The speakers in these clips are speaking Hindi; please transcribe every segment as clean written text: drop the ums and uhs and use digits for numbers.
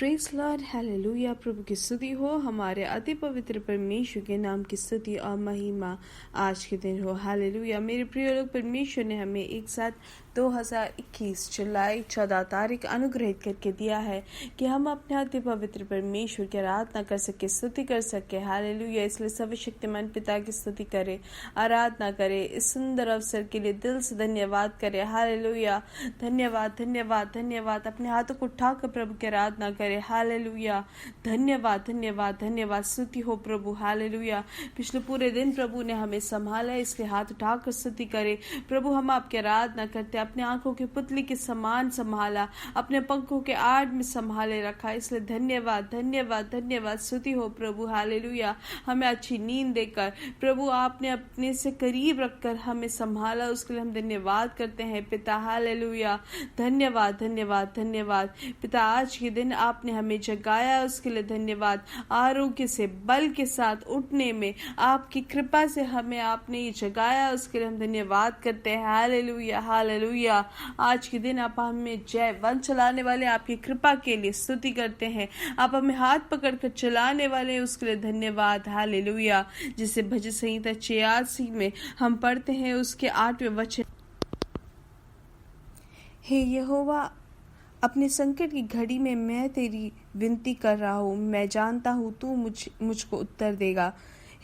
Praise Lord, hallelujah. प्रभु की स्तुति हो। हमारे अति पवित्र परमेश्वर के नाम की स्तुति और महिमा आज के दिन हो। हालेलुया। मेरे प्रिय लोग, परमेश्वर ने हमें एक साथ 2021 जुलाई 14 तारीख अनुग्रहित करके दिया है कि हम अपने अति पवित्र परमेश्वर की आराधना कर सके, स्तुति कर सके। हालेलुया। इसलिए सर्वशक्तिमान पिता की स्तुति करें, आराधना करें। इस सुंदर अवसर के लिए दिल से धन्यवाद करें। हालेलुया। धन्यवाद धन्यवाद धन्यवाद। अपने हाथों को उठाकर प्रभु की आराधना करें। हालेलुया। धन्यवाद धन्यवाद धन्यवाद। स्तुति हो प्रभु। हालेलुया। पिछले पूरे दिन प्रभु ने हमें संभाला, इसलिए हाथ उठाकर स्तुति करें। प्रभु, हम आपकी आराधना करते, अपने आंखों की पुतली के समान संभाला, अपने पंखों के आड़ में संभाले रखा, इसलिए धन्यवाद धन्यवाद धन्यवाद। स्तुति हो प्रभु। हालेलुया। हमें अच्छी नींद देकर प्रभु आपने अपने से करीब रखकर हमें संभाला, उसके लिए हम धन्यवाद करते हैं पिता। हालेलुया। धन्यवाद धन्यवाद धन्यवाद पिता। आज के दिन आपने हमें जगाया, उसके लिए धन्यवाद। आरोग्य से बल के साथ उठने में आपकी कृपा से हमें आपने ये जगाया, उसके लिए हम धन्यवाद करते हैं। Hallelujah hallelujah. आज के दिन आप हमें जय वन चलाने वाले आपकी कृपा के लिए स्तुति करते हैं। आप हमें हाथ पकड़कर चलाने वाले, उसके लिए धन्यवाद। हालेलुया। जिसे भजन संहिता 86 में हम पढ़ते हैं, उसके 8वें वचन, हे यहोवा, अपने संकट की घड़ी में मैं तेरी विनती कर रहा हूँ। मैं जानता हूँ तू मुझको उत्तर देगा।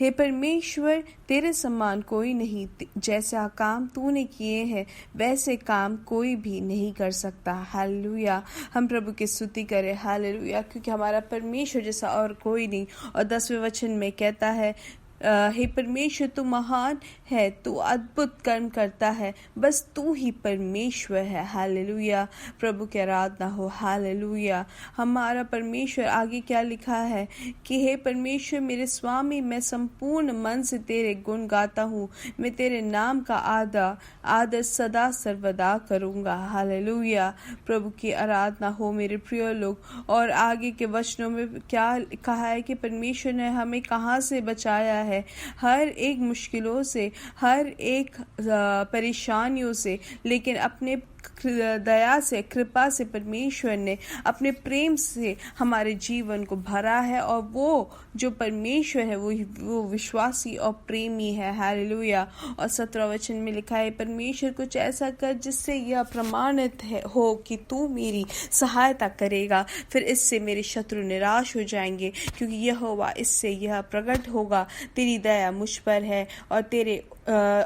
हे परमेश्वर, तेरे समान कोई नहीं। जैसा काम तूने किए हैं वैसे काम कोई भी नहीं कर सकता। हालेलुया। हम प्रभु की स्तुति करें। हालेलुया। क्योंकि हमारा परमेश्वर जैसा और कोई नहीं। और 10वें वचन में कहता है, हे परमेश्वर, तू महान है, तू अद्भुत कर्म करता है, बस तू ही परमेश्वर है। हालेलुया। प्रभु की आराधना हो। हालेलुया। हमारा परमेश्वर आगे क्या लिखा है कि हे परमेश्वर मेरे स्वामी, मैं संपूर्ण मन से तेरे गुण गाता हूँ। मैं तेरे नाम का आदर सदा सर्वदा करूँगा। हालेलुया। प्रभु की आराधना हो मेरे प्रिय लोग। और आगे के वचनों में क्या कहा है कि परमेश्वर ने हमें कहाँ से बचाया है, हर एक मुश्किलों से, हर एक परेशानियों से, लेकिन अपने दया से, कृपा से परमेश्वर ने अपने प्रेम से हमारे जीवन को भरा है। और वो जो परमेश्वर है वो विश्वासी और प्रेमी है। हालेलुया। और 17 वचन में लिखा है, परमेश्वर कुछ ऐसा कर जिससे यह प्रमाणित हो कि तू मेरी सहायता करेगा, फिर इससे मेरे शत्रु निराश हो जाएंगे, क्योंकि यहोवा इससे यह प्रकट होगा, तेरी दया मुझ पर है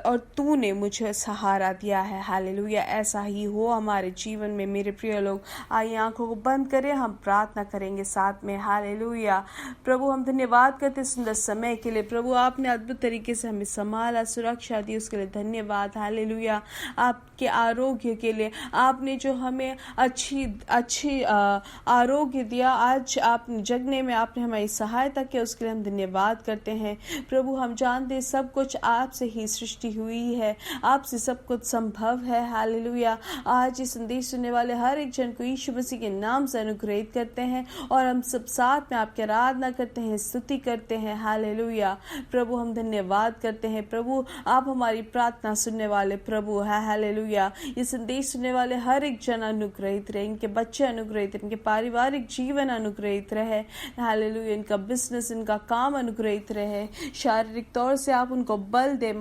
और तूने मुझे सहारा दिया है। हालेलुया। ऐसा ही हो हमारे जीवन में मेरे प्रिय लोग। आइए आंखों को बंद करें, हम प्रार्थना करेंगे साथ में। हालेलुया। प्रभु, हम धन्यवाद करते सुंदर समय के लिए। प्रभु, आपने अद्भुत तरीके से हमें संभाला, सुरक्षा दी, उसके लिए धन्यवाद। हालेलुया। आपके आरोग्य के लिए, आपने जो हमें अच्छी आरोग्य दिया, आज आपने जगने में आपने हमारी सहायता की, उसके लिए हम धन्यवाद करते हैं। प्रभु, हम जानते सब कुछ आपसे ही सृष्टि हुई है, आपसे सब कुछ संभव है। हालेलुया। आज ये संदेश सुनने वाले हर एक जन को यीशु मसीह के नाम से अनुग्रहित करते हैं और हम सब साथ में आपकी आराधना करते हैं, स्तुति करते हैं। हालेलुया। प्रभु, हम धन्यवाद करते हैं। प्रभु, आप हमारी प्रार्थना सुनने वाले प्रभु है। हालेलुया। ये संदेश सुनने वाले हर एक जन अनुग्रहित रहे, इनके बच्चे अनुग्रहित रहे, इनके पारिवारिक जीवन अनुग्रहित रहे। हालेलुया। इनका बिजनेस, इनका काम अनुग्रहित रहे। शारीरिक तौर से आप उनको बल दे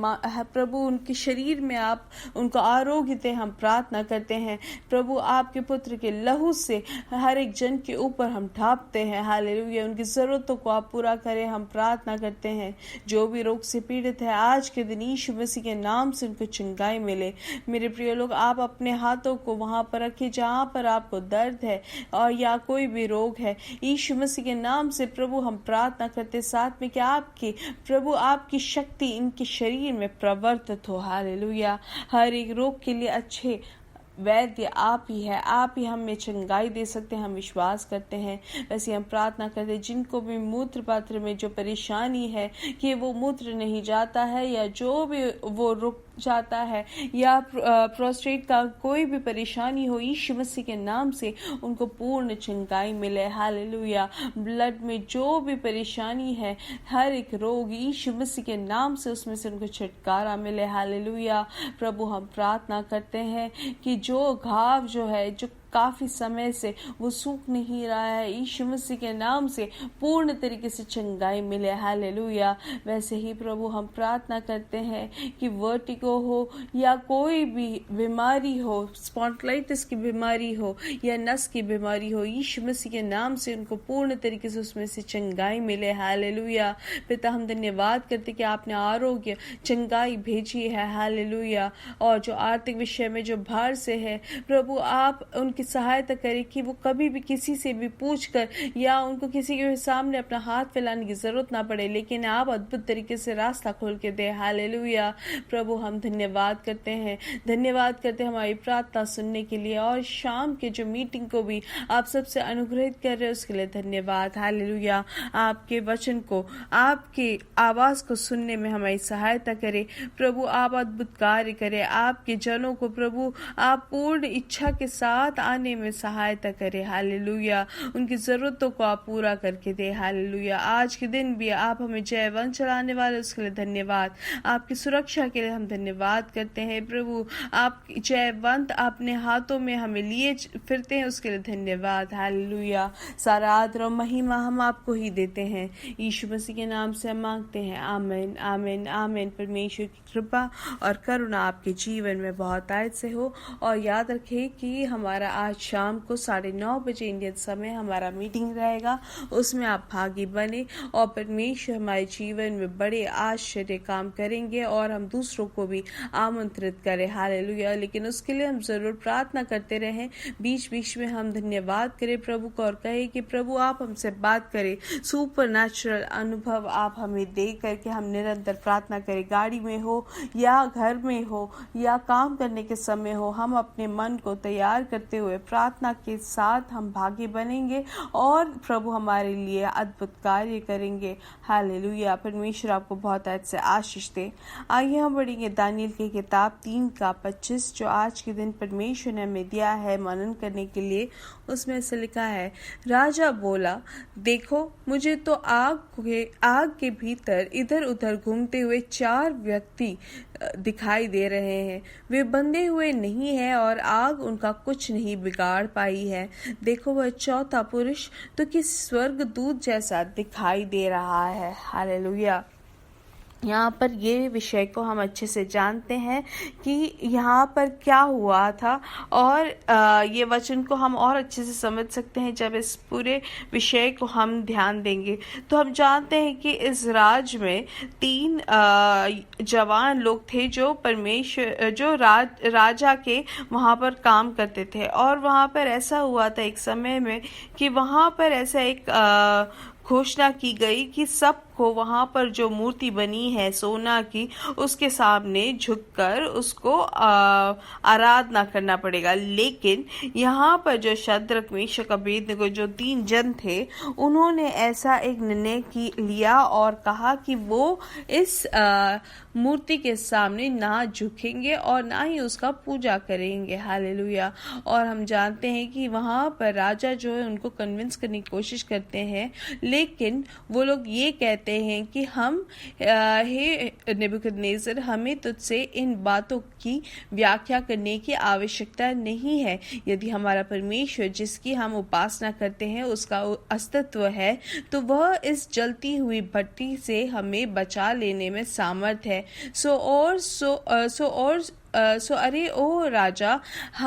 प्रभु, उनके शरीर में आप उनको आरोग्य दे, हम प्रार्थना करते हैं। प्रभु, आपके पुत्र के लहू से हर एक जन के ऊपर हम ढापते हैं। हालेलुया। उनकी जरूरतों को आप पूरा करें, हम प्रार्थना करते हैं। जो भी रोग से पीड़ित है, आज के दिन यीशु मसीह के नाम से उनको चंगाई मिले। मेरे प्रिय लोग, आप अपने हाथों को वहां पर रखिए जहां पर आपको दर्द है और या कोई भी रोग है। यीशु मसीह के नाम से प्रभु हम प्रार्थना करते साथ में कि आपकी शक्ति इनके शरीर में प्रवर्तित हो। हालेलुया। हर एक रोग के लिए अच्छे वैद्य आप ही है, आप ही हमें चंगाई दे सकते हैं, हम विश्वास करते हैं। वैसे हम प्रार्थना करते हैं, जिनको भी मूत्र पात्र में जो परेशानी है कि वो मूत्र नहीं जाता है या जो भी वो रुक जाता है या प्रोस्टेट का कोई भी परेशानी हो, यीशु मसीह के नाम से उनको पूर्ण चंगाई मिले। हालेलुया। ब्लड में जो भी परेशानी है, हर एक रोग यीशु मसीह के नाम से उसमें से उनको छुटकारा मिले। हालेलुया। प्रभु, हम प्रार्थना करते हैं कि जो घाव जो है, जो काफ़ी समय से वो सूख नहीं रहा है, यीशु मसीह के नाम से पूर्ण तरीके से चंगाई मिले। हालेलुया। वैसे ही प्रभु हम प्रार्थना करते हैं कि वर्टिगो हो या कोई भी बीमारी हो, स्पॉन्डिलाइटिस की बीमारी हो या नस की बीमारी हो, यीशु मसीह के नाम से उनको पूर्ण तरीके से उसमें से चंगाई मिले। हालेलुया। पिता हम धन्यवाद करते कि आपने आरोग्य चंगाई भेजी है। हालेलुया। और जो आर्थिक विषय में जो भार से है प्रभु, आप उनकी सहायता करें कि वो कभी भी किसी से भी पूछ कर या उनको किसी के सामने अपना हाथ फैलाने की जरूरत ना पड़े, लेकिन आप अद्भुत तरीके से रास्ता खोल के दे। हालेलुया। प्रभु हम धन्यवाद करते हैं, धन्यवाद करते हैं हमारी प्रार्थना सुनने के लिए, और शाम के जो मीटिंग को भी आप सबसे अनुग्रहित कर रहे हो उसके लिए धन्यवाद। हालेलुया। आपके वचन को, आपके आवाज को सुनने में हमारी सहायता करे प्रभु। आप अद्भुत कार्य करें, आपके जनों को प्रभु आप पूर्ण इच्छा के साथ आने में सहायता करें। हालेलुया। उनकी जरूरतों को आप पूरा करके दे। हालेलुया। आज के दिन भी आप हमें जयवंत चलाने वाले उसके लिए धन्यवाद। आपकी सुरक्षा के लिए हम धन्यवाद करते हैं प्रभु। आप जयवंत अपने हाथों में हमें लिए फिरते हैं उसके लिए धन्यवाद। हालेलुया। सारा आदर और महिमा हम आपको ही देते हैं। यीशु मसीह के नाम से हम मांगते हैं। आमीन आमीन आमीन। परमेश्वर की कृपा और करुणा आपके जीवन में बहुत आयत से हो। और याद रखें कि हमारा आज शाम को 9:30 बजे इंडियन समय हमारा मीटिंग रहेगा, उसमें आप भागी बने और परमेश्वर हमारे जीवन में बड़े आश्चर्य काम करेंगे और हम दूसरों को भी आमंत्रित करें। हालेलुया। लेकिन उसके लिए हम जरूर प्रार्थना करते रहें, बीच बीच में हम धन्यवाद करें प्रभु को और कहें कि प्रभु आप हमसे बात करें, सुपर नेचुरल अनुभव आप हमें दे करके हम निरंतर प्रार्थना करें। गाड़ी में हो या घर में हो या काम करने के समय हो, हम अपने मन को तैयार करते हुए प्रार्थना के साथ हम भागी बनेंगे और प्रभु हमारे लिए अद्भुत कार्य करेंगे। हालेलुया। परमेश्वर आपको बहुत अच्छे से आशीष दे। आइए हम बढ़ेंगे दानियल की किताब 3:25 जो आज के दिन परमेश्वर ने हमें दिया है मनन करने के लिए। उसमें से लिखा है, राजा बोला, देखो मुझे तो आग के भीतर इधर उधर घूमते हुए 4 व्यक्ति दिखाई दे रहे हैं। वे बंधे हुए नहीं है और आग उनका कुछ नहीं बिगाड़ पाई है। देखो वह चौथा पुरुष तो किस स्वर्गदूत जैसा दिखाई दे रहा है। हालेलुया। यहाँ पर ये विषय को हम अच्छे से जानते हैं कि यहाँ पर क्या हुआ था, और ये वचन को हम और अच्छे से समझ सकते हैं जब इस पूरे विषय को हम ध्यान देंगे। तो हम जानते हैं कि इस राज्य में 3 जवान लोग थे जो राजा के वहाँ पर काम करते थे। और वहाँ पर ऐसा हुआ था एक समय में कि वहाँ पर ऐसा एक घोषणा की गई कि सबको वहां पर जो मूर्ति बनी है सोना की, उसके सामने झुककर उसको आराधना करना पड़ेगा। लेकिन यहाँ पर जो शद्रक मेशक अबेदनगो जो 3 जन थे, उन्होंने ऐसा एक निर्णय लिया और कहा कि वो इस मूर्ति के सामने ना झुकेंगे और ना ही उसका पूजा करेंगे। हालेलुया। और हम जानते हैं कि वहां पर राजा जो है उनको कन्विंस करने की कोशिश करते हैं, लेकिन वो लोग ये कहते हैं कि हम हे नेबुकदनेस्सर, हमें तुझसे इन बातों की व्याख्या करने की आवश्यकता नहीं है। यदि हमारा परमेश्वर जिसकी हम उपासना करते हैं उसका अस्तित्व है, तो वह इस जलती हुई भट्टी से हमें बचा लेने में सामर्थ है। सो अरे ओ राजा,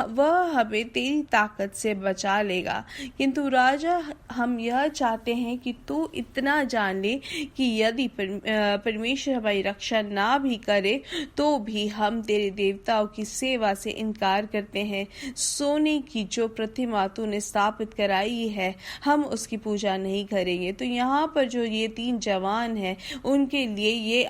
वह हमें तेरी ताकत से बचा लेगा। किंतु राजा, हम यह चाहते हैं कि तू इतना जान ले कि यदि परमेश्वर हमारी रक्षा ना भी करे तो भी हम तेरे देवताओं की सेवा से इनकार करते हैं। सोने की जो प्रतिमा तूने स्थापित कराई है, हम उसकी पूजा नहीं करेंगे। तो यहाँ पर जो ये 3 जवान हैं, उनके लिए ये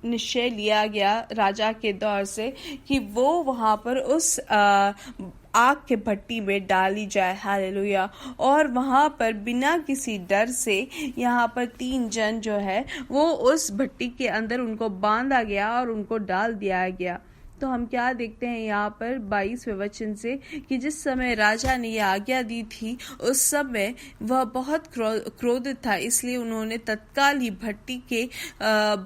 निश्चय लिया गया राजा के दौर से कि वो वहां पर उस आग के भट्टी में डाली जाए। हालेलुया। और वहां पर बिना किसी डर से यहाँ पर 3 जन जो है वो उस भट्टी के अंदर उनको बांधा गया और उनको डाल दिया गया। तो हम क्या देखते हैं यहाँ पर 22वें वचन से कि जिस समय राजा ने यह आज्ञा दी थी उस समय वह बहुत क्रोधित था, इसलिए उन्होंने तत्काल ही भट्टी के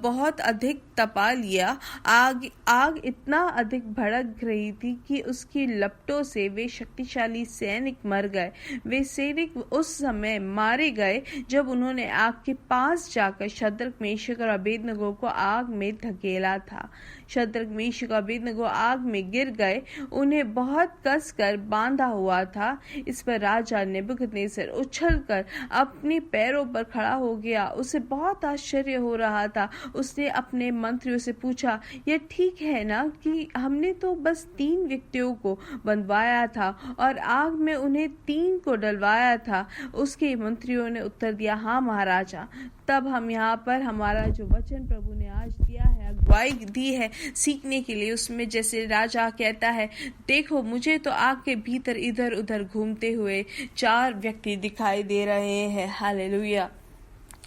बहुत अधिक तपा लिया। आग इतना अधिक भड़क रही थी कि उसकी लपटों से वे शक्तिशाली सैनिक मर गए। वे सैनिक उस समय मारे गए जब उन्होंने आग के पास जाकर शद्रक, मेशक और अबेदनगो को आग में धकेला था। शद्रक, मेशक और अबेदनगो आग में गिर गए, उन्हें बहुत कस कर बांधा हुआ था। इस पर राजा नेबूकदनेस्सर उछलकर अपने पैरों पर खड़ा हो गया। उसे बहुत आश्चर्य हो रहा था। उसने अपने मंत्रियों से पूछा, यह ठीक है ना कि हमने तो बस 3 व्यक्तियों को बंधवाया था और आग में उन्हें 3 को डलवाया था? उसके मंत्रियों ने उत्तर दिया, हाँ महाराजा। तब हम यहाँ पर हमारा जो वचन प्रभु ने आज दिया है, अगुवाई दी है सीखने के लिए, उसमें जैसे राजा कहता है, देखो मुझे तो आग के भीतर इधर उधर घूमते हुए 4 व्यक्ति दिखाई दे रहे हैं। हालेलुया।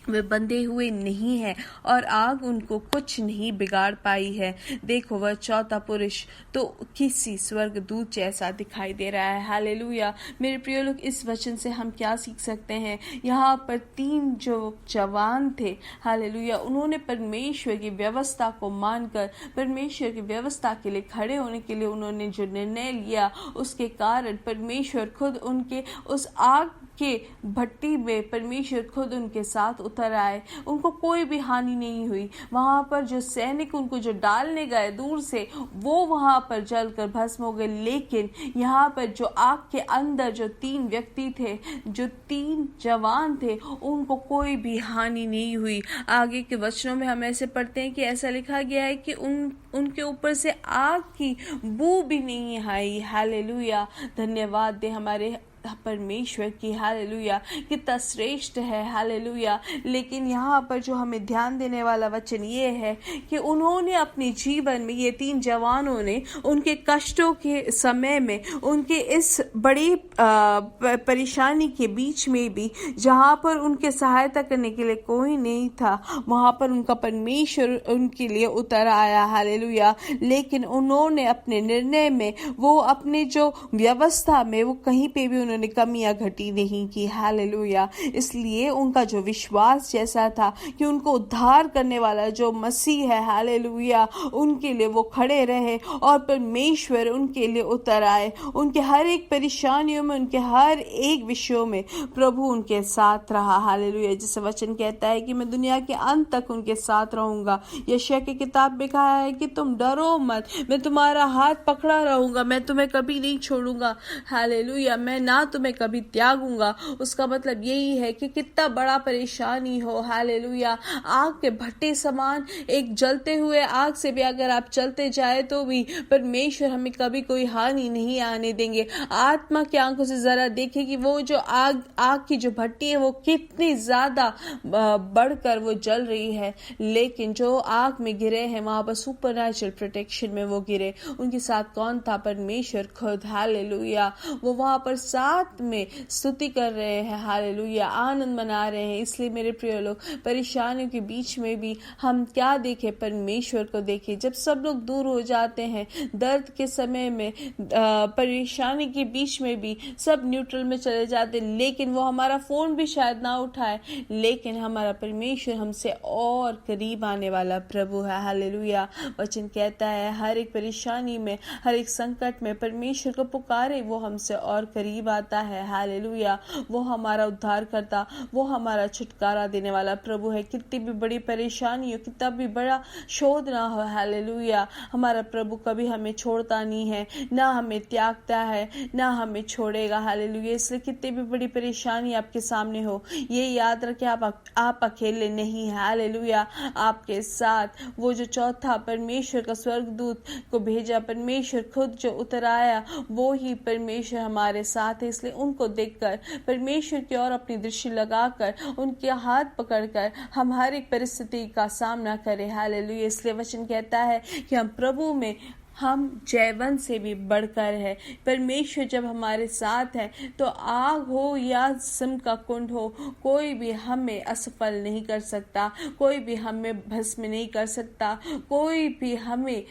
वे बंधे हुए नहीं हैं और आग उनको कुछ नहीं बिगाड़ पाई है। देखो वह चौथा पुरुष तो किसी स्वर्गदूत जैसा दिखाई दे रहा है। हालेलुया। मेरे प्रिय लोग, इस वचन से हम क्या सीख सकते हैं? यहाँ पर 3 जो जवान थे, हालेलुया, उन्होंने परमेश्वर की व्यवस्था को मानकर परमेश्वर की व्यवस्था के लिए खड़े होने के लिए उन्होंने जो निर्णय लिया, उसके कारण परमेश्वर खुद उनके उस आग के भट्टी में परमेश्वर खुद उनके साथ उतर आए। उनको कोई भी हानि नहीं हुई। वहां पर जो सैनिक उनको जो डालने गए दूर से, वो वहां पर जलकर भस्म हो गए। लेकिन यहाँ पर जो आग के अंदर जो 3 व्यक्ति थे, जो 3 जवान थे, उनको कोई भी हानि नहीं हुई। आगे के वचनों में हम ऐसे पढ़ते हैं कि ऐसा लिखा गया है कि उनके ऊपर से आग की बू भी नहीं आई। हालेलुया। धन्यवाद दे हमारे परमेश्वर की। हालेलुया। कितना श्रेष्ठ है। हालेलुया। लेकिन यहाँ पर जो हमें ध्यान देने वाला वचन ये है कि उन्होंने अपने जीवन में, ये 3 जवानों ने उनके कष्टों के समय में, उनके इस बड़ी परेशानी के बीच में भी, जहाँ पर उनके सहायता करने के लिए कोई नहीं था, वहां पर उनका परमेश्वर उनके लिए उतर आया। हालेलुया। लेकिन उन्होंने अपने निर्णय में, वो अपने जो व्यवस्था में, वो कहीं पे भी उन्होंने कमियां घटी नहीं की। हालेलुया। इसलिए उनका जो विश्वास जैसा था कि उनको उद्धार करने वाला जो मसीह है, हालेलुया, उनके लिए वो खड़े रहे और परमेश्वर उनके लिए उतर आए। उनके हर एक परेशानियों में, उनके हर एक विषयों में प्रभु उनके साथ रहा। हालेलुया। जिसे वचन कहता है कि मैं दुनिया के अंत तक उनके साथ रहूंगा। यशायाह की किताब में कहा है कि तुम डरो मत, मैं तुम्हारा हाथ पकड़ा रहूंगा, मैं तुम्हें कभी नहीं छोड़ूंगा। हालेलुया। मैं ना तुम्हें कभी त्यागूंगा। उसका मतलब यही है कि कितना बड़ा परेशानी हो, हालेलुया, आग के भट्टे समान, एक जलते हुए आग से भी अगर आप चलते जाए तो भी परमेश्वर हमें कभी कोई हानि नहीं आने देंगे। आत्मा की आंखों से जरा देखें कि वो जो आग की जो भट्टी है वो कितनी ज्यादा बढ़कर वो जल रही है। लेकिन जो आग में गिरे हैं वहां पर सुपरनैचुरल प्रोटेक्शन में वो गिरे। उनके साथ कौन था? परमेश्वर खुद। हालेलुया। वो वहां पर साथ में स्तुति कर रहे हैं। हालेलुया। आनंद मना रहे हैं। इसलिए मेरे प्रिय लोग, परेशानियों के बीच में भी हम क्या देखें? परमेश्वर को देखें। जब सब लोग दूर हो जाते हैं, दर्द के समय में, परेशानी के बीच में भी सब न्यूट्रल में चले जाते, लेकिन वो हमारा फोन भी शायद ना उठाए, लेकिन हमारा परमेश्वर हमसे और करीब आने वाला प्रभु है। हालेलुया। वचन कहता है हर एक परेशानी में, हर एक संकट में परमेश्वर को पुकारे, वो हमसे और करीब आता है। हालेलुया। वो हमारा उद्धार करता, वो हमारा छुटकारा देने वाला प्रभु है। कितनी भी बड़ी परेशानी हो, कितना भी बड़ा शोध ना हो, हालेलुया, हमारा प्रभु कभी हमें छोड़ता नहीं है, ना हमें त्यागता है, ना हमें छोड़ेगा। हालेलुया। इसलिए कितनी भी बड़ी परेशानी आपके सामने हो, ये याद रखें, आप अकेले नहीं हैं। हालेलुया। आपके साथ वो जो चौथा परमेश्वर का स्वर्गदूत को भेजा, परमेश्वर खुद जो उतर आया, वो ही परमेश्वर हमारे साथ है। इसलिए उनको देखकर, परमेश्वर की ओर अपनी दृष्टि लगाकर, उनके हाथ पकड़कर हम हर एक परिस्थिति का सामना करें। हालेलुया। इसलिए वचन कहता है कि हम प्रभु में, हम जयवंत से भी बढ़कर है। परमेश्वर जब हमारे साथ है तो आग हो या सिम का कुंड हो, कोई भी हमें असफल नहीं कर सकता, कोई भी हमें भस्म नहीं कर सकता, कोई भी हमें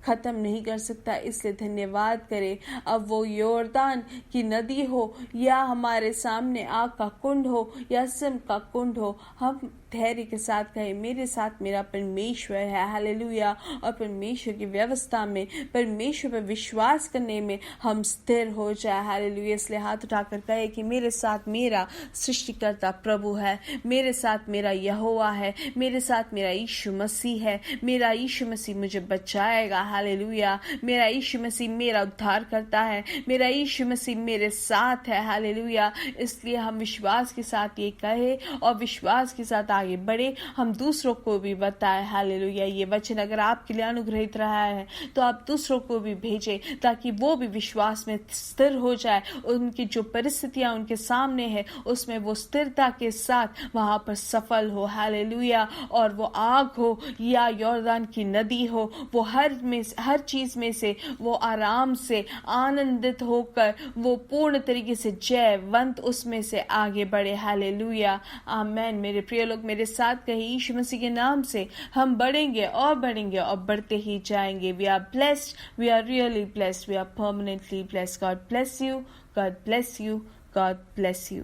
ख़त्म नहीं कर सकता, इसलिए धन्यवाद करें। अब वो यॉर्दान की नदी हो या हमारे सामने आग का कुंड हो या सिम का कुंड हो, हम धैर्य के साथ कहें मेरे साथ मेरा परमेश्वर है। हालेलुया। और परमेश्वर की व्यवस्था में, परमेश्वर पर विश्वास करने में हम स्थिर हो जाए। हालेलुया। इसलिए हाथ उठाकर कहे कि मेरे साथ मेरा सृष्टिकर्ता प्रभु है, मेरे साथ मेरा यहोवा है, मेरे साथ मेरा यीशु मसीह है, मेरा यीशु मसीह मुझे बचाएगा। हालेलुया। मेरा यीशु मसीह मेरा उद्धार करता है, मेरा यीशु मसीह मेरे साथ है। हालेलुया। इसलिए हम विश्वास के साथ ये कहे और विश्वास के साथ आगे बढ़े, हम दूसरों को भी बताएं। हालेलुया। ये वचन अगर आपके लिए अनुग्रहित रहा है तो आप दूसरों को भी भेजें, ताकि वो भी विश्वास में स्थिर हो जाए। उनकी जो परिस्थितियां उनके सामने है उसमें वो स्थिरता के साथ वहां पर सफल हो। हालेलुया। और वो आग हो या यॉर्दान की नदी हो, वो हर चीज में से वो आराम से आनंदित होकर वो पूर्ण तरीके से जयवंत उसमें से आगे बढ़े। हालेलुया। आमेन। मेरे प्रिय लोग मेरे साथ कहे, यीशु मसीह के नाम से हम बढ़ेंगे और बढ़ते ही जाएंगे। We are blessed, we are really blessed, we are permanently blessed. God bless you, God bless you, God bless you.